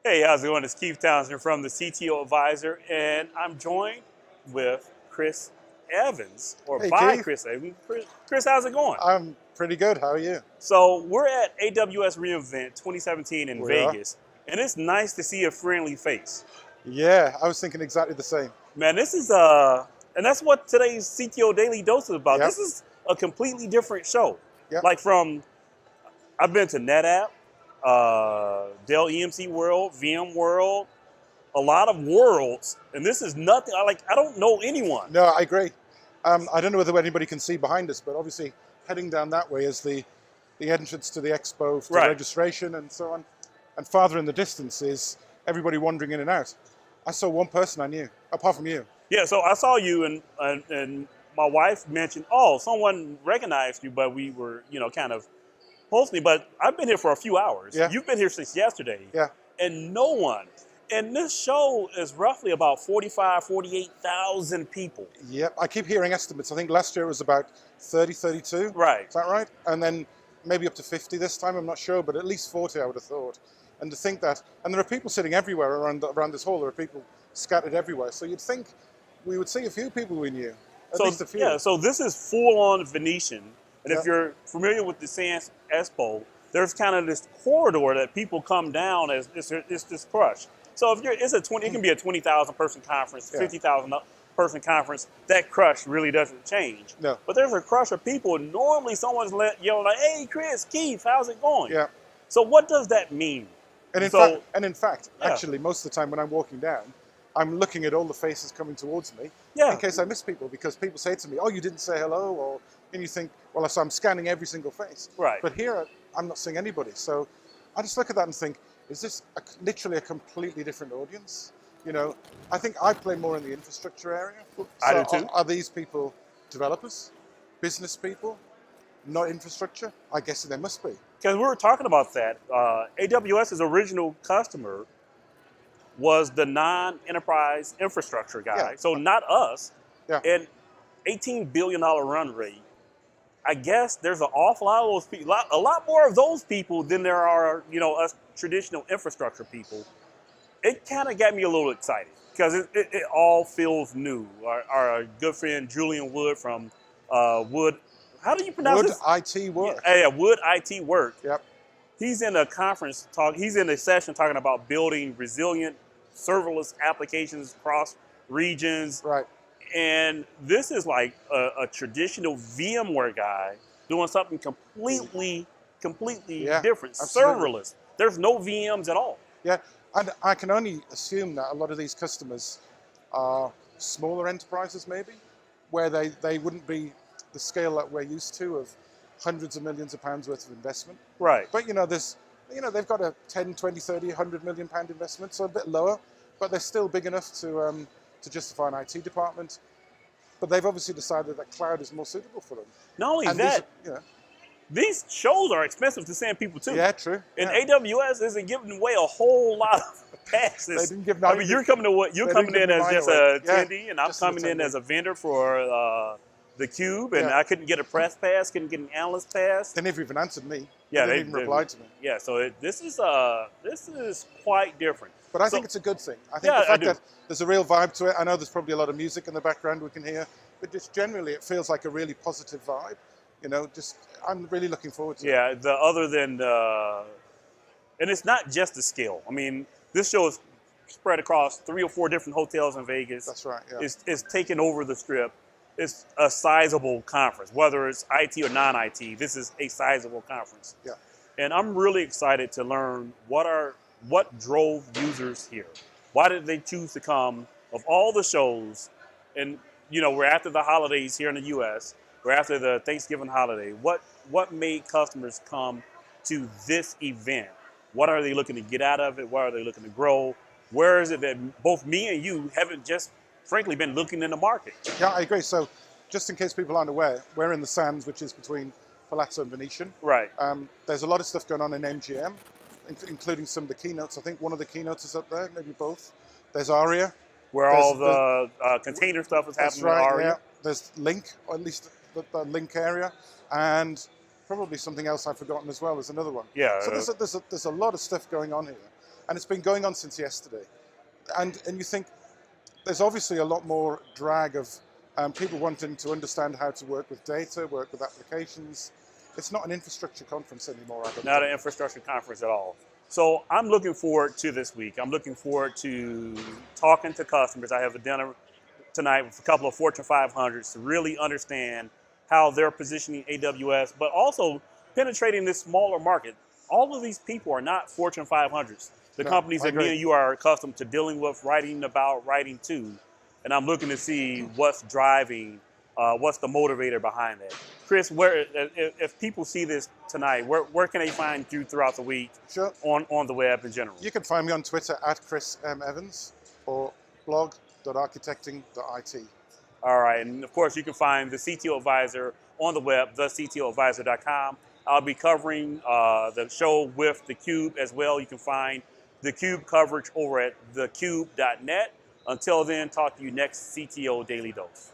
Hey, how's it going? It's Keith Townsend from the CTO Advisor, and I'm joined with Chris Evans, or Hey, by Keith. Chris Evans. Chris, how's it going? I'm pretty good. How are you? So we're at AWS reInvent 2017 in We are. Vegas, and it's nice to see a friendly face. Yeah, I was thinking exactly the same. Man, this is and that's what today's CTO Daily Dose is about. Yep. This is a completely different show. Yep. Like I've been to NetApp, Dell EMC World, VM World, a lot of worlds, and this is nothing. I don't know anyone. No, I agree. I don't know whether anybody can see behind us, but obviously heading down that way is the entrance to the expo for Right. registration and so on. And farther in the distance is everybody wandering in and out. I saw one person I knew, apart from you. Yeah, so I saw you, and my wife mentioned, oh, someone recognized you, but we were, kind of hosting. But I've been here for a few hours. Yeah. You've been here since yesterday. Yeah. And no one. And this show is roughly about 48,000 people. Yep. I keep hearing estimates. I think last year it was about 30, 32. Right. Is that right? And then maybe up to 50 this time, I'm not sure, but at least 40 I would have thought. And to think that, and there are people sitting everywhere around this hall, there are people scattered everywhere. So you'd think we would see a few people we knew, at least a few. Yeah, so this is full-on Venetian. And if Yep. you're familiar with the Sands Expo, there's kind of this corridor that people come down as it's this crush. So if it can be a 20,000 person conference, Yeah. 50,000 person conference. That crush really doesn't change. No. But there's a crush of people. Normally, someone's yelling like, "Hey, Chris, Keith, how's it going?" Yeah. So what does that mean? And in fact, Yeah. actually, most of the time when I'm walking down, I'm looking at all the faces coming towards me Yeah. in case I miss people, because people say to me, "Oh, you didn't say hello," and you think, well, so I'm scanning every single face. Right. But here, I'm not seeing anybody. So I just look at that and think, is this literally a completely different audience? I think I play more in the infrastructure area. I So do too. Are these people developers, business people, not infrastructure? I guess they must be. Because we were talking about that. AWS's original customer was the non-enterprise infrastructure guy. Yeah. So not us. Yeah. And $18 billion run rate. I guess there's an awful lot of those people, a lot more of those people than there are, us traditional infrastructure people. It kind of got me a little excited because it all feels new. Our good friend Julian Wood from Wood, how do you pronounce Would this? IT work? Yeah, Wood IT Work. Yep. He's in a conference he's in a session talking about building resilient serverless applications across regions. Right. And this is like a traditional VMware guy doing something completely Yeah, different, absolutely. serverless. There's no VMs at all. Yeah, and I can only assume that a lot of these customers are smaller enterprises, maybe, where they wouldn't be the scale that we're used to of hundreds of millions of pounds worth of investment. Right. But they've got a 10, 20, 30, 100 million pound investment, so a bit lower, but they're still big enough to justify an IT department. But they've obviously decided that cloud is more suitable for them. Not only And that, these, these shows are expensive to send people to. yeah, true. And yeah. AWS isn't giving away a whole lot of passes. They didn't give I mean, you're coming in as just a attendee, and I'm just an coming in attendee. as a vendor for the Cube, and Yeah. I couldn't get a press pass, couldn't get an analyst pass. They never even answered me. Yeah, they didn't even reply to me. Yeah, so this is quite different. But I So- think it's a good thing. I think Yeah, the I fact do. that there's a real vibe to it. I know there's probably a lot of music in the background we can hear, but just generally it feels like a really positive vibe. I'm really looking forward to it. Yeah, and it's not just the scale. I mean, this show is spread across 3 or 4 different hotels in Vegas. That's right. Yeah. It's taking over the Strip. It's a sizable conference, whether it's IT or non-IT. This is a sizable conference. Yeah. And I'm really excited to learn what drove users here. Why did they choose to come? Of all the shows, and we're after the holidays here in the U.S. We're after the Thanksgiving holiday. What made customers come to this event? What are they looking to get out of it? What are they looking to grow? Where is it that both me and you haven't just, frankly, been looking in the market? Yeah, I agree. So just in case people aren't aware, we're in the Sands, which is between Palazzo and Venetian. Right. There's a lot of stuff going on in MGM, including some of the keynotes. I think one of the keynotes is up there, maybe both. There's ARIA. Where all the container stuff is That's happening right, in ARIA. yeah. There's Link, or at least the Link area, and probably something else I've forgotten as well. There's another one. Yeah. So there's a lot of stuff going on here. And it's been going on since yesterday. And you think there's obviously a lot more drag of people wanting to understand how to work with data, work with applications. It's not an infrastructure conference anymore, I don't Not think. an infrastructure conference at all. So I'm looking forward to this week. I'm looking forward to talking to customers. I have a dinner tonight with a couple of Fortune 500s to really understand how they're positioning AWS, but also penetrating this smaller market. All of these people are not Fortune 500s. The No, companies I that me agree. and you are accustomed to dealing with, writing about, writing to. And I'm looking to see what's driving, what's the motivator behind that. Chris, if people see this tonight, where can they find you throughout the week Sure. on the web in general? You can find me on Twitter at Chris M. Evans or blog.architecting.it. All right, and of course you can find the CTO Advisor on the web, thectoadvisor.com. I'll be covering the show with theCUBE as well. You can find theCUBE coverage over at thecube.net. Until then, talk to you next CTO Daily Dose.